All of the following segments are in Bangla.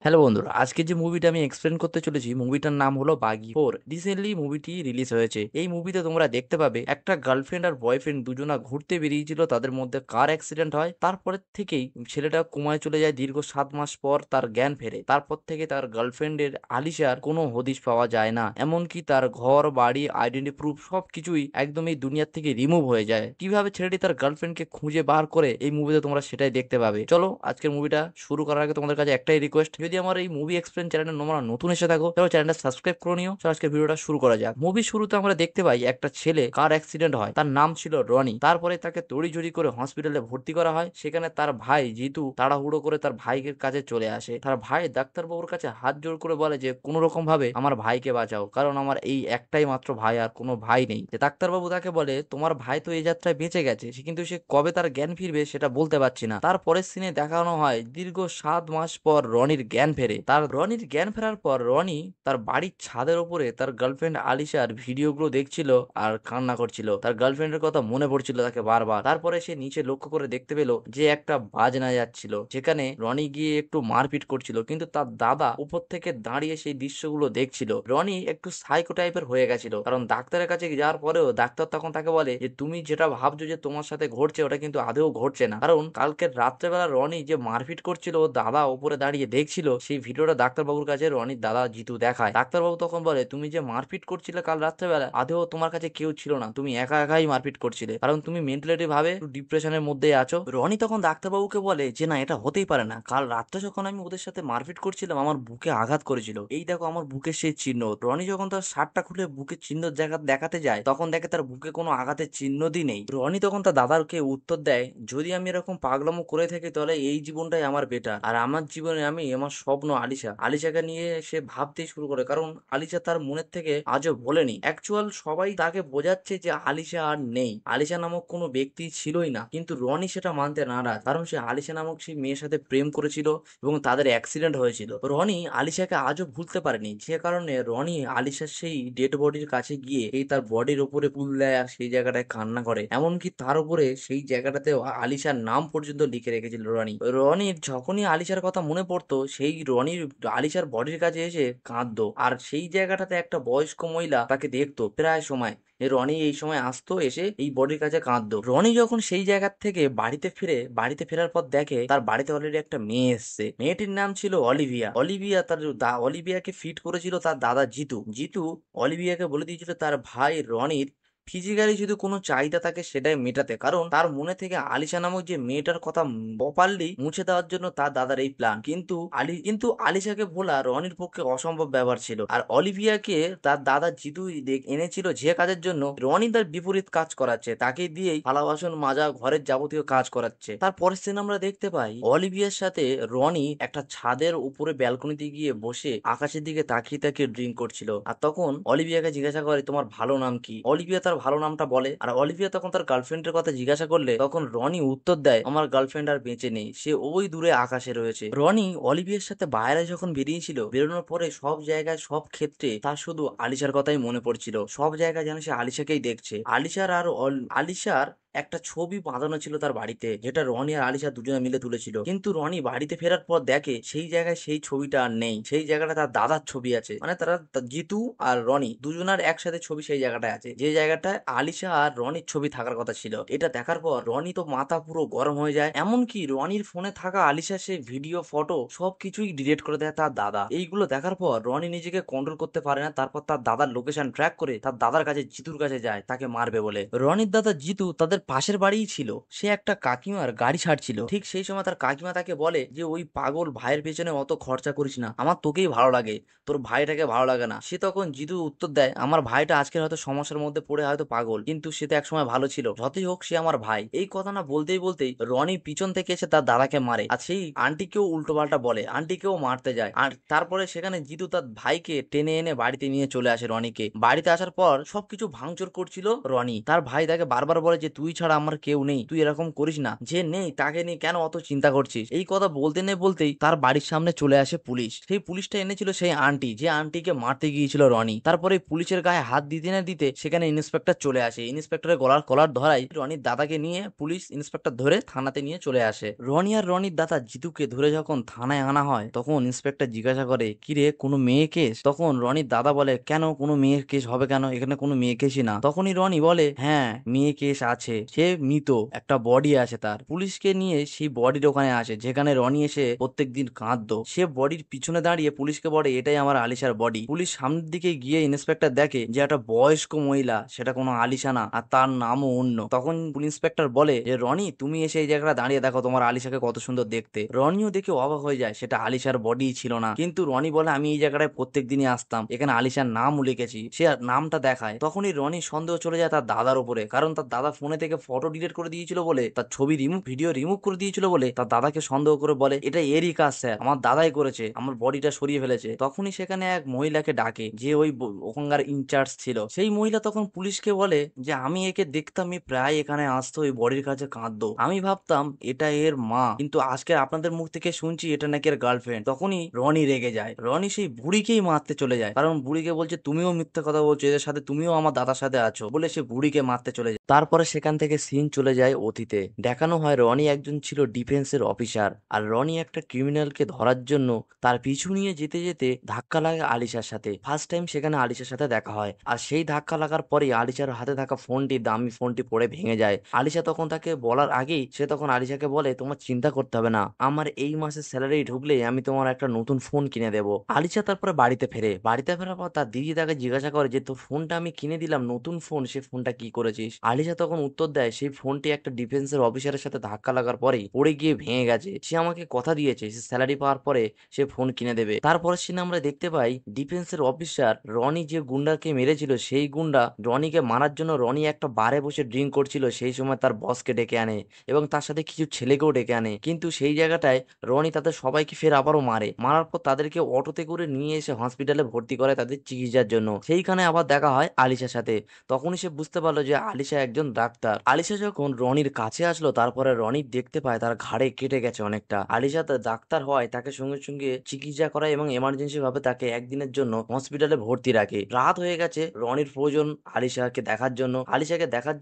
হ্যালো বন্ধুরা, আজকে যে মুভিটা আমি এক্সপ্লেন করতে চলেছি মুভিটার নাম হলো বাগি 4। রিসেন্টলি মুভিটি রিলিজ হয়েছে। এই মুভিতে তোমরা দেখতে পাবে একটা গার্লফ্রেন্ড আর বয়ফ্রেন্ড দুজনা ঘুরতে বেরিয়েছিল, তাদের মধ্যে কার অ্যাক্সিডেন্ট হয়। তারপরে থেকেই ছেলেটা কোমায় চলে যায়। দীর্ঘ 7 মাস পর তার জ্ঞান ফেরে। তারপর থেকে তার গার্লফ্রেন্ডের আলিশার কোনো হদিশ পাওয়া যায় না, এমনকি তার ঘর বাড়ি আইডেন্টি প্রুফ সবকিছুই একদম এই দুনিয়ার থেকে রিমুভ হয়ে যায়। কিভাবে ছেলেটি তার গার্লফ্রেন্ডকে খুঁজে বার করে এই মুভিতে তোমরা সেটাই দেখতে পাবে। চলো আজকের মুভিটা শুরু করার আগে তোমাদের কাছে একটাই রিকোয়েস্ট, যদি আমার এই মুভি এক্সপ্লেন চ্যানেলে তোমরা নতুন এসে থাকো তাহলে চ্যানেলটা সাবস্ক্রাইব করে নিও। চলো আজকের ভিডিওটা শুরু করা যাক। মুভি শুরুতে আমরা দেখতে পাই একটা ছেলে কার অ্যাক্সিডেন্ট হয়, তার নাম ছিল রনি। তারপরে তাকে তড়িঘড়ি করে হসপিটালে ভর্তি করা হয়। সেখানে তার ভাই জিতু তাড়াহুড়ো করে তার ভাইয়ের কাছে চলে আসে। তার ভাই ডাক্তারবাবুর কাছে হাত জোড় করে বলে যে কোনো রকম ভাবে আমার ভাইকে বাঁচাও, কারণ আমার এই একটাই মাত্র ভাই, আর কোনো ভাই নেই। যে ডাক্তারবাবু তাকে বলে তোমার ভাই তো এই যাত্রায় বেঁচে গেছে, কিন্তু সে কবে তার জ্ঞান ফিরবে সেটা বলতে পারছি না। তারপরের সিনে দেখানো হয় দীর্ঘ 7 মাস পর রনির জ্ঞান ফেরে। তার রনির জ্ঞান ফেরার পর রনি তার বাড়ির ছাদের উপরে তার গার্লফ্রেন্ড আলিশার ভিডিওগুলো দেখছিল আর কান্না করছিল। তার গার্লফ্রেন্ডের কথা মনে পড়ছিল তাকে বারবার। তারপরে সে নিচে লক্ষ্য করে দেখতে পেল যে একটা বাজনা যাচ্ছিল, যেখানে রনি গিয়ে একটু মারপিট করছিল, কিন্তু তার দাদা উপর থেকে দাঁড়িয়ে সেই দৃশ্যগুলো দেখছিল। রনি একটু সাইকো টাইপের হয়ে গেছিল, কারণ ডাক্তারের কাছে যাওয়ার পরেও ডাক্তার তখন তাকে বলে যে তুমি যেটা ভাবছো যে তোমার সাথে ঘটছে ওটা কিন্তু আদেও ঘটছে না, কারণ কালকে রাত্রেবেলা রনি যে মারপিট করছিল ওর দাদা উপরে দাঁড়িয়ে দেখছিল, সেই ভিডিওটা ডাক্তারবাবুর কাছে রনির দাদা জিতু দেখায়। ডাক্তারবাবু তখন বলে তুমি যে মারপিট করছিলে কাল রাত্রেবেলা আদেও তোমার কাছে কেউ ছিল না, তুমি একা একাই মারপিট করছিলে, কারণ তুমি মেন্টালিটি ভাবে ডিপ্রেশনের মধ্যে আছো। রনি তখন ডাক্তারবাবুকে বলে যে না, এটা হতেই পারে না, কাল রাত্রে যখন আমি ওদের সাথে মারপিট করছিলাম আমার বুকে আঘাত করেছিল, এই দেখো আমার বুকের সেই চিহ্ন। রনি যখন তার শার্টটা খুলে বুকের চিহ্ন দেখাতে যায় তখন দেখে তার বুকে কোনো আঘাতের চিহ্নই নেই। রনি তখন তার দাদাকে উত্তর দেয় যদি আমি এরকম পাগলামো করে থাকি তাহলে এই জীবনটাই আমার বেটার, আর আমার জীবনে আমি আমার স্বপ্ন আলিশাকে নিয়ে সে ভাবতেই শুরু করে, কারণ আলিশা তার মনের থেকে আজও ভোলেনি। অ্যাকচুয়াল সবাই তাকে বোঝাচ্ছে যে আলিশা আর নেই, আলিশা নামক কোনো ব্যক্তি ছিলই না, কিন্তু রনি সেটা মানতে নারাজ, কারণ সে আলিশা নামক সেই মেয়ের সাথে প্রেম করেছিল এবং তাদের অ্যাক্সিডেন্ট হয়েছিল। রনি আলিশাকে আজও ভুলতে পারেনি, যে কারণে রনি আলিশার সেই ডেড বডির কাছে গিয়ে এই তার বডির ওপরে ফুল দেয় আর সেই জায়গাটায় কান্না করে, এমনকি তার উপরে সেই জায়গাটাতে আলিশার নাম পর্যন্ত লিখে রেখেছিল রনি। রনির যখনই আলিশার কথা মনে পড়তো সেই রনির আলিশার বডির কাছে এসে কাঁদতো, আর সেই জায়গাটাতে একটা বয়স্ক মহিলা তাকে দেখতো প্রায় সময়। রনি এই সময় আসতো, এসে এই বডির কাছে কাঁদতো। রনি যখন সেই জায়গা থেকে বাড়িতে ফিরে, বাড়িতে ফেরার পর দেখে তার বাড়িতে অলরেডি একটা মেয়ে এসছে। মেয়েটির নাম ছিল অলিভিয়া। অলিভিয়াকে ফিট করেছিল তার দাদা জিতু। জিতু অলিভিয়াকে বলে দিয়েছিল তার ভাই রনির ফিজিক্যালি যদি কোনো চাহিদা থাকে সেটাই মেটাতে, কারণ তার মনে থেকে আলিশা নামক যে মেয়েটার কথা প্রপারলি মুছে দেওয়ার জন্য তার দাদার এই প্ল্যান। কিন্তু আলিশাকে ভোলা রনির পক্ষে অসম্ভব ব্যাপার ছিল, আর অলিভিয়াকে তার দাদা জিতু এনেছিল যে কাজের জন্য রনি তার বিপরীত কাজ করাচ্ছে, তাকে দিয়েই থালা বাসন মাজা ঘরের যাবতীয় কাজ করাচ্ছে। তারপরের সিন আমরা দেখতে পাই অলিভিয়ার সাথে রনি একটা ছাদের উপরে ব্যালকনিতে গিয়ে বসে আকাশের দিকে তাকিয়ে তাকিয়ে ড্রিঙ্ক করছিল, আর তখন অলিভিয়াকে জিজ্ঞাসা করে তোমার ভালো নাম কি। অলিভিয়া তার ভালো নামটা বলে, আর অলিভিয়া তখন তার গার্লফ্রেন্ডের কথা জিজ্ঞাসা করলে তখন রনি উত্তর দেয় আমার গার্লফ্রেন্ড আর বেঁচে নেই, সে ওই দূরে আকাশে রয়েছে। রনি অলিভিয়ার সাথে বাইরে যখন বেরিয়েছিল, বেরোনোর পরে সব জায়গায় সব ক্ষেত্রে তার শুধু আলিশার কথাই মনে পড়ছিল। সব জায়গায় যেন সে আলিশাকেই দেখছে। আলিশার একটা ছবি বাঁধানো ছিল তার বাড়িতে, যেটা রনি আর আলিশা দুজনে মিলে তুলেছিল, কিন্তু রনি বাড়িতে ফেরার পর দেখে সেই জায়গায় সেই ছবিটা আর নেই। সেই জায়গাটা তার দাদার ছবি আছে, মানে জিতু আর রনি দুজনের একসাথে ছবি সেই জায়গাটায় আছে, যে জায়গাটায় আলিশা আর রনির ছবি থাকার কথা ছিল। এটা দেখার পর রনি তো মাথা পুরো গরম হয়ে যায়, এমনকি রনির ফোনে থাকা আলিশার সেই ভিডিও ফটো সবকিছুই ডিলিট করে দেয় তার দাদা। এইগুলো দেখার পর রনি নিজেকে কন্ট্রোল করতে পারে না, তারপর তার দাদার লোকেশন ট্র্যাক করে তার দাদার কাছে জিতুর কাছে যায় তাকে মারবে বলে। রনির দাদা জিতু তাদের পাশের বাড়িই ছিল। সে একটা কাকিমার গাড়ি ছাড়ছিল, ঠিক সেই সময় তার কাকিমা তাকে বলে যে ওই পাগল ভাইয়ের পেছনে অত খরচা করিস না, আমার তোকেই ভালো লাগে, তোর ভাইটাকে ভালো লাগে না। সে তখন জিতু উত্তর দেয় আমার ভাইটা আজকে হয়তো সমস্যার মধ্যে পড়ে হয়তো পাগল, কিন্তু সে তো একসময় ভালো ছিল, যতই হোক সে আমার ভাই। এই কথা না বলতেই বলতেই রনি পিছন থেকে এসে তার দাদাকে মারে, আর সেই আন্টিকেও উল্টো পাল্টা বলে, আন্টিকেও মারতে যায়। আর তারপরে সেখানে জিতু তার ভাইকে টেনে এনে বাড়িতে নিয়ে চলে আসে। রনিকে বাড়িতে আসার পর সবকিছু ভাঙচুর করছিল রনি। তার ভাই তাকে বারবার বলে যে তুই তুই ছাড়া আমার কেউ নেই, তুই এরকম করিস না, যে নেই তাকে নিয়ে কেন অত চিন্তা করছিস। এই কথা বলতে নেই বলতেই তার বাড়ির সামনে চলে আসে পুলিশ। সেই পুলিশটা এনেছিল সেই আন্টি, যে আন্টিকে মারতে গিয়েছিল রনি। তারপরে পুলিশের গায়ে হাত দিতে না দিতে সেখানে ইন্সপেক্টর চলে আসে। ইন্সপেক্টরের গলার কলার ধরাই রনির দাদাকে নিয়ে পুলিশ ইন্সপেক্টর ধরে থানাতে নিয়ে চলে আসে। রনি আর রনির দাদা জিতুকে ধরে যখন থানায় আনা হয় তখন ইন্সপেক্টর জিজ্ঞাসা করে, কি রে, কোনো মেয়ে কেস? তখন রনির দাদা বলে, কেন, কোনো মেয়ের কেস হবে কেন, এখানে কোনো মেয়ে কেসই না। তখনই রনি বলে, হ্যাঁ মেয়ে কেস আছে, সে মৃত, একটা বডি আছে তার। পুলিশকে নিয়ে সেই বডির ওখানে আসে যেখানে রনি এসে প্রত্যেকদিন কাঁদতো। সে বডির পিছনে দাঁড়িয়ে পুলিশকে বলে, এটাই আমার আলিশার বডি। পুলিশ সামনের দিকে গিয়ে ইন্সপেক্টর দেখে যে একটা বয়স্ক মহিলা, সেটা কোনো আলিশা না, আর তার নামও অন্য। তখন ইন্সপেক্টর বলে যে, রনি তুমি এসে এই জায়গাটা দাঁড়িয়ে দেখো তোমার আলিশাকে কত সুন্দর দেখতে। রনিও দেখে অবাক হয়ে যায়, সেটা আলিশার বডি ছিল না। কিন্তু রনি বলে, আমি এই জায়গাটায় প্রত্যেক দিনই আসতাম, এখানে আলিশার নামও লিখেছি। সে নামটা দেখায়। তখনই রনির সন্দেহ চলে যায় তার দাদার উপরে, কারণ তার দাদা ফোনে থেকে ফটো ডিলিট করে দিয়েছিল বলে, তার ছবি ভিডিও রিমুভ করে দিয়েছিল বলে তার দাদাকে সন্দেহ করে বলে, এটা এরই কাজ স্যার, আমার দাদাই করেছে, আমার বডিটা সরিয়ে ফেলেছে। তখনই সেখানে এক মহিলাকে ডাকে, যে ওই ওখানকার ইনচার্জ ছিল। সেই মহিলা তখন পুলিশকে বলে যে, আমি একে দেখতাম, এ প্রায় এখানে আসতো, এই বডির কাছে কাঁদতো, আমি ভাবতাম এটা এর মা, কিন্তু আজকে আপনাদের মুখ থেকে শুনছি এটা নাকি এর গার্লফ্রেন্ড। তখনই রনি রেগে যায়। রনি সেই বুড়িকেই মারতে চলে যায়, কারণ বুড়িকে বলছে, তুমিও মিথ্যা কথা বলছো, এদের সাথে তুমিও আমার দাদার সাথে আছো বলে সে বুড়িকে মারতে চলে যায়। তারপরে সেখান থেকে সিন চলে যায় অতীতে। দেখানো হয় রনি একজন ছিল ডিফেন্সের অফিসার, আর রনি একটা ক্রিমিনালকে ধরার জন্য তার পিছু নিয়ে যেতে যেতে ধাক্কা লাগে আলিশার সাথে। ফার্স্ট টাইম সেখানে আলিশার সাথে দেখা হয়, আর সেই ধাক্কা লাগার পরেই আলিশার হাতে থাকা ফোনটি, দামি ফোনটি পড়ে ভেঙে যায়। আলিশা তখন তাকে বলার আগেই সে তখন আলিশাকে বলে, তোমার চিন্তা করতে হবে না, আমার এই মাসের স্যালারি ঢুকলে আমি তোমার একটা নতুন ফোন কিনে দেবো। আলিশা তারপরে বাড়িতে ফেরে। বাড়িতে ফেরার পর তার দিদি তাকে জিজ্ঞাসা করে যে, তোর ফোনটা আমি কিনে দিলাম নতুন ফোন, সে ফোনটা কি করেছিস? আলিশা তখন উত্তর দেয়, সেই ফোনটি একটা ডিফেন্সের অফিসারের সাথে ধাক্কা লাগার পরেই পড়ে গিয়ে ভেঙে গেছে, সে আমাকে কথা দিয়েছে সে স্যালারি পাওয়ার পরে সে ফোন কিনে দেবে। তারপরে সিনে আমরা দেখতে পাই ডিফেন্সের অফিসার রনি যে গুন্ডাকে মেরেছিল, সেই গুন্ডা রনিকে মারার জন্য রনি একটা বারে বসে ড্রিঙ্ক করছিল, সেই সময় তার বসকে ডেকে আনে এবং তার সাথে কিছু ছেলেকেও ডেকে আনে। কিন্তু সেই জায়গাটায় রনি তাদের সবাইকে ফের আবারও মারে। মারার পর তাদেরকে অটোতে করে নিয়ে এসে হসপিটালে ভর্তি করে তাদের চিকিৎসার জন্য। সেইখানে আবার দেখা হয় আলিশার সাথে। তখনই সে বুঝতে পারলো যে আলিশা একজন ডাক্তার। আলিশা যখন রনির কাছে আসলো, তারপরে রনি দেখতে পায় তার ঘাড়ে কেটে গেছে অনেকটা। আলিশা তার ডাক্তার হয়, তাকে সঙ্গে সঙ্গে চিকিৎসা করায় এবং এমার্জেন্সি ভাবে তাকে একদিনের জন্য হসপিটালে ভর্তি রাখে। রাত হয়ে গেছে, রনির প্রয়োজন আলিশাকে দেখার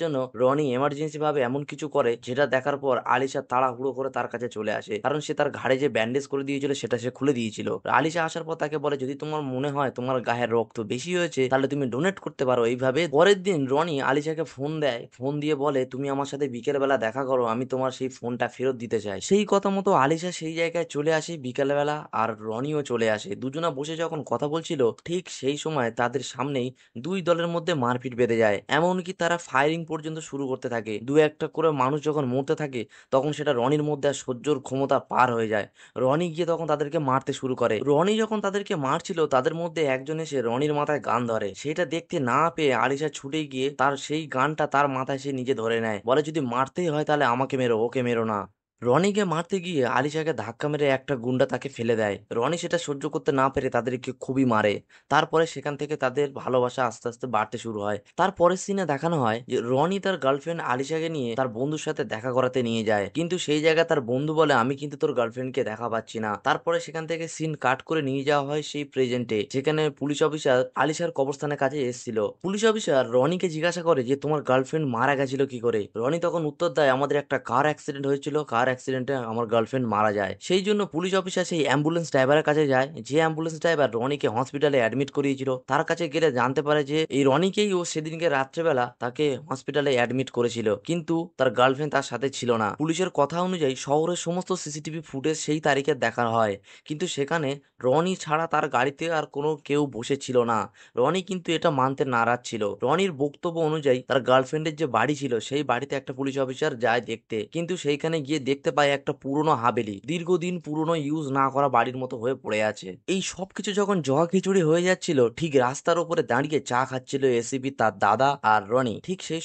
জন্য রনি এমার্জেন্সি ভাবে এমন কিছু করে যেটা দেখার পর আলিশা তাড়াহুড়ো করে তার কাছে চলে আসে, কারণ সে তার ঘাড়ে যে ব্যান্ডেজ করে দিয়েছিল সেটা সে খুলে দিয়েছিল। আলিশা আসার পর তাকে বলে, যদি তোমার মনে হয় তোমার গায়ের রক্ত বেশি হয়েছে তাহলে তুমি ডোনেট করতে পারো। এইভাবে পরের দিন রনি আলিশাকে ফোন দেয়, ফোন দিয়ে বলে, তুমি আমার সাথে বিকেল বেলা দেখা করো, আমি তোমার সেই ফোনটা ফেরত দিতে চাই। সেই কথা মতো আলিশা সেই জায়গায় চলে আসে বিকেল বেলা, আর রনিও চলে আসে। দুজনা বসে যখন কথা বলছিল, ঠিক সেই সময় তাদের সামনেই দুই দলের মধ্যে মারপিট বেঁধে যায়, এমনকি তারা ফায়ারিং পর্যন্ত শুরু করতে থাকে। দু একটা করে মানুষ যখন মরতে থাকে তখন সেটা রনির মধ্যে আর সহ্যর ক্ষমতা পার হয়ে যায়। রনি গিয়ে তখন তাদেরকে মারতে শুরু করে। রনি যখন তাদেরকে মারছিল, তাদের মধ্যে একজন এসে রনির মাথায় গান ধরে। সেটা দেখতে না পেয়ে আলিশা ছুটে গিয়ে তার সেই গানটা তার মাথায় সে নিজে ধরে নেয়, বলে, যদি মারতেই হয় তাহলে আমাকে মেরো, ওকে মেরো না। রনিকে মারতে গিয়ে আলিশাকে ধাক্কা মেরে একটা গুন্ডা তাকে ফেলে দেয়। রনি সেটা সহ্য করতে না পেরে তাদেরকে খুবই মারে। তারপরে সেখান থেকে তাদের ভালোবাসা আস্তে আস্তে বাড়তে শুরু হয়। তারপরের সিনে দেখানো হয় যে রনি তার গার্লফ্রেন্ড আলিশাকে নিয়ে তার বন্ধুর সাথে দেখা করাতে নিয়ে যায়, কিন্তু সেই জায়গায় তার বন্ধু বলে, আমি কিন্তু তোর গার্লফ্রেন্ডকে দেখা পাচ্ছি না। তারপরে সেখান থেকে সিন কাট করে নিয়ে যাওয়া হয় সেই প্রেজেন্টে, যেখানে পুলিশ অফিসার আলিশার কবরস্থানের কাছে এসেছিল। পুলিশ অফিসার রনিকে জিজ্ঞাসা করে যে, তোমার গার্লফ্রেন্ড মারা গেছিল কি করে? রনি তখন উত্তর দেয়, আমাদের একটা কার অ্যাক্সিডেন্ট হয়েছিল, কার অ্যাক্সিডেন্টে আমার গার্লফ্রেন্ড মারা যায়। সেই জন্য পুলিশ অফিসার সেই অ্যাম্বুলেন্স ড্রাইভারের কাছে যায়, যে অ্যাম্বুলেন্স ড্রাইভার রনিকে হসপিটালে অ্যাডমিট করিয়েছিল। তার কাছে গেলে জানতে পারে যে এই রনিকেই ও সেদিনকে রাত্রেবেলা তাকে হসপিটালে অ্যাডমিট করেছিল, কিন্তু তার গার্লফ্রেন্ড তার সাথে ছিল না। পুলিশের কথা অনুযায়ী শহরের সমস্ত সিসিটিভি ফুটেজ সেই তারিখে দেখা হয়, কিন্তু সেখানে রনি ছাড়া তার গাড়িতে আর কোনো কেউ বসে ছিল না। রনি কিন্তু এটা মানতে নারাজ ছিল। রনির বক্তব্য অনুযায়ী তার গার্লফ্রেন্ডের যে বাড়ি ছিল সেই বাড়িতে একটা পুলিশ অফিসার যায় দেখতে, কিন্তু সেইখানে গিয়ে দেখতে পায় একটা পুরনো হাভেলি, দীর্ঘদিন পুরনো ইউজ না করা বাড়ির মতো হয়ে পড়ে আছে। এই সবকিছু যখন জগা খিচুড়ি হয়ে যাচ্ছিল, ঠিক রাস্তার উপরে দাঁড়িয়ে চা খাচ্ছিল এসিপি, তার দাদা আর রনি। ঠিক সেই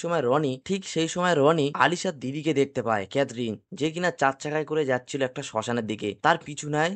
সময় রনি আলিশার দিদিকে দেখতে পায়, ক্যাথরিন, যে কিনা 4 চাকায় করে যাচ্ছিল একটা শ্মশানের দিকে। তার পিছু নেয়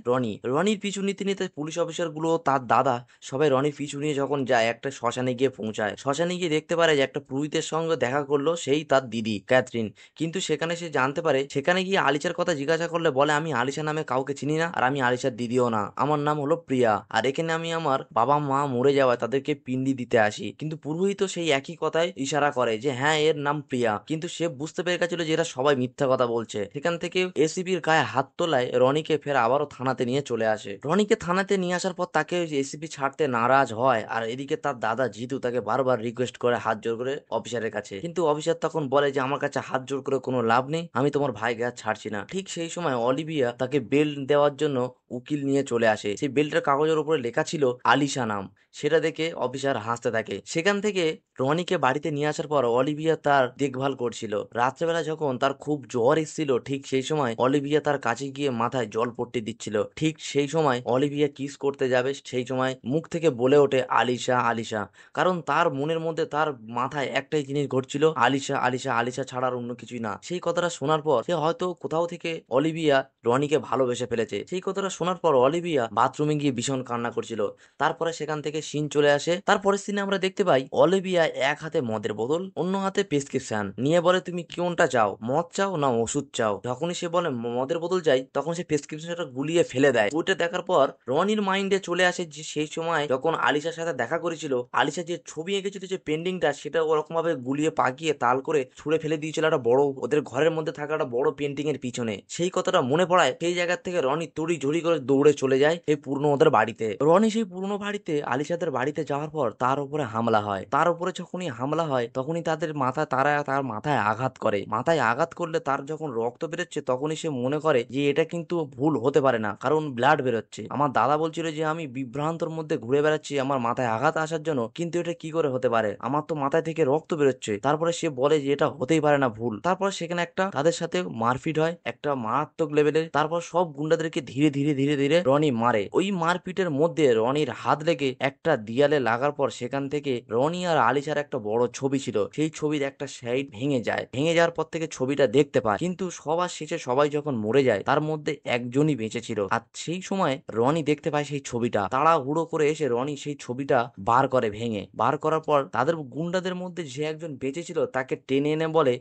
রনির পিছু নিতে নিতে পুলিশ অফিসার গুলো, তার দাদা, সবাই রনির পিছু নিয়ে যখন যায় একটা শ্মশানে গিয়ে পৌঁছায়। শ্মশানে গিয়ে দেখতে পারে যে একটা পুরোহিতের সঙ্গে দেখা করলো সেই তার দিদি ক্যাথরিন। কিন্তু সেখানে সে জানতে পারে, সেখানে গিয়ে আলিশার কথা জিজ্ঞাসা করলে বলে, আমি আলিশা নামে কাউকে চিনি না, আর আমি আলিশার দিদিও না, আমার নাম হলো প্রিয়া, আর এখানে আমি আমার বাবা মা মরে যাওয়ায় তাদেরকে পিন্ডি দিতে আসি। কিন্তু পুরোহিত সেই একই কথায় ইশারা করে যে হ্যাঁ, এর নাম প্রিয়া। কিন্তু সে বুঝতে পেরে গেছিল যে এরা সবাই মিথ্যা কথা বলছে। সেখান থেকে এসিপির গায়ে হাত তোলায় রনিকে ফের আবারও থানাতে নিয়ে চলে আসে। রনিকে থানাতে নিয়ে আসার পর তাকে এসিপি ছাড়তে নারাজ হয়, আর এদিকে তার দাদা জিতু তাকে বারবার রিকোয়েস্ট করে হাত জোর করে অফিসারের কাছে। কিন্তু অফিসার তখন বলে যে আমার কাছে হাত জোর করে কোনো লাভ নেই, আমি তোমার ভাইকে আর ছাড়ছি না। ঠিক সেই সময় অলিভিয়া তাকে বেল দেওয়ার জন্য উকিল নিয়ে চলে আসে। সেই বেলটার কাগজের উপরে লেখা ছিল আলিশা নাম। সেটা দেখে অফিসার হাসতে থাকে। সেখান থেকে রনিকে বাড়িতে নিয়ে আসার পর অলিভিয়া তার দেখভাল করছিল। রাত্রেবেলা যখন তার খুব জ্বর এসেছিল, ঠিক সেই সময় অলিভিয়া তার কাছে গিয়ে মাথায় জল পট্টি দিচ্ছিল। ঠিক সেই সময় অলিভিয়া কিস করতে যাবে, সেই সময় মুখ থেকে বলে ওঠে আলিশা আলিশা। কারণ তার মনের মধ্যে, তার মাথায় একটাই জিনিস ঘটছিল, আলিশা আলিশা আলিশা ছাড়া আর অন্য কিছুই না। সেই কথাটা শোনার পর সে হয়তো কোথাও থেকে অলিভিয়া রনিকে ভালোবেসে ফেলেছে। সেই কথাটা শোনার পর অলিভিয়া বাথরুমে গিয়ে ভীষণ কান্না করছিল। তারপরে সেখান থেকে সিন চলে আসে। তারপরের সিনে আমরা দেখতে পাই অলিভিয়া এক হাতে মদের বোতল, অন্য হাতে প্রেসক্রিপশন নিয়ে বলে, তুমি কোনটা চাও, মদ চাও না ওষুধ চাও? যখনই সে বলে মদের বোতল চাই, তখন সে প্রেসক্রিপশনটা গুলিয়ে ফেলে দেয়। ওইটা দেখার পর রনির মাইন্ডে চলে আসে যে সেই সময় যখন আলিশার সাথে দেখা করেছিল, আলিশা যে ছবি এঁকেছিল, যে পেন্টিংটা, সেটা ওরকম ভাবে গুলিয়ে পাকিয়ে তাল করে ছুঁড়ে ফেলে দিয়েছিল একটা বড়, ওদের ঘরের মধ্যে থাকা একটা বড় পেন্টিং এর পিছনে। সেই কথাটা মনে পড়ায়, সেই জায়গা থেকে রনি তড়ি ঝড়ি করে দৌড়ে চলে যায় এই পুরনো ওদের বাড়িতে। রনি সেই পুরনো বাড়িতে, আলিশাদের বাড়িতে যাওয়ার পর তার উপরে হামলা হয়। তার উপরে যখনই হামলা হয়, তখনই তাদের মাথায়, তার মাথায় আঘাত করে। মাথায় আঘাত করলে তার যখন রক্ত বেরোচ্ছে, তখনই সে মনে করে যে এটা কিন্তু ভুল হতে পারে না, কারণ ব্লাড বেরোচ্ছে। আমার দাদা বলছিল যে আমি বিভ্রান্তর মধ্যে ঘুরে বেড়াচ্ছি আমার মাথায় আঘাত আসার জন্য, কিন্তু এটা কি করে হতে পারে, আমার তো মাথায় থেকে রক্ত বেরোচ্ছে। তারপরে সে বলে যে এটা হতেই পারে না, ভুল। তারপর সেখানে একটা তাদের সাথে মারপিট হয়, একটা মারাত্মক লেভেলের। তারপর সব গুন্ডাদেরকে ধীরে ধীরে ধীরে ধীরে রনি মারে। ওই মারপিটের মধ্যে রনির হাত লেগে একটা দিয়ালে লাগার পর সেখান থেকে রনি আর আলিশার একটা বড় ছবি ছিল, সেই ছবির একটা সাইড ভেঙে যায়। ভেঙে যাওয়ার পর থেকে ছবিটা দেখতে পায়, কিন্তু সবার শেষে সবাই যখন মরে যায়, তার মধ্যে একজনই বেঁচে ছিল। আর সেই সময় রনি দেখতে পায় সেই ছবিটা। তাড়াহুড়ো করে এসে রনি সেই ছবিটা বার করে, ভেঙে বার করার পর তাদের গুন্ডাদের মধ্যে যে একজন বেঁচে ছিল তাকে টেনে এনে বলে,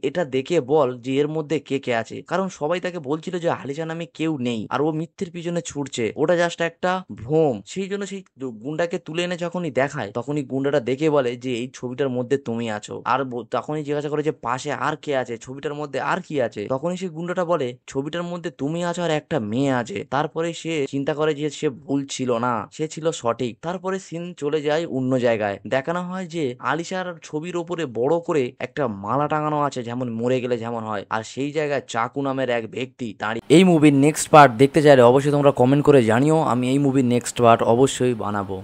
এটা দেখে বল যে এর মধ্যে কে কে আছে। কারণ সবাই তাকে বলছিল যে আলিশা নামে কেউ নেই, আর ও মিথ্যের পিছনে ছুটছে, ওটা জাস্ট একটা ভ্রম। সেই জন্য সেই গুন্ডাকে তুলে এনে যখনই দেখায়, তখনই গুন্ডাটা দেখে বলে যে এই ছবিটার মধ্যে তুমি আছো। আর তখনই জিজ্ঞাসা করে যে পাশে আর কে আছে, ছবিটার মধ্যে আর কি আছে? তখনই সেই গুন্ডাটা বলে ছবিটার মধ্যে তুমি আছো আর একটা মেয়ে আছে। তারপরে সে চিন্তা করে যে সে ভুল ছিল না, সে ছিল সঠিক। তারপরে সিন চলে যায় অন্য জায়গায়। দেখানো হয় যে আলিশার ছবির ওপরে বড় করে একটা মালা টাঙানো আছে, যেমন মরে গেলে যেমন হয়, আর সেই জায়গায় চাকু নামের এক ব্যক্তি দাঁড়িয়ে। এই মুভির নেক্সট পার্ট দেখতে চাইলে অবশ্যই তোমরা কমেন্ট করে জানিও, আমি এই মুভির নেক্সট পার্ট অবশ্যই বানাবো।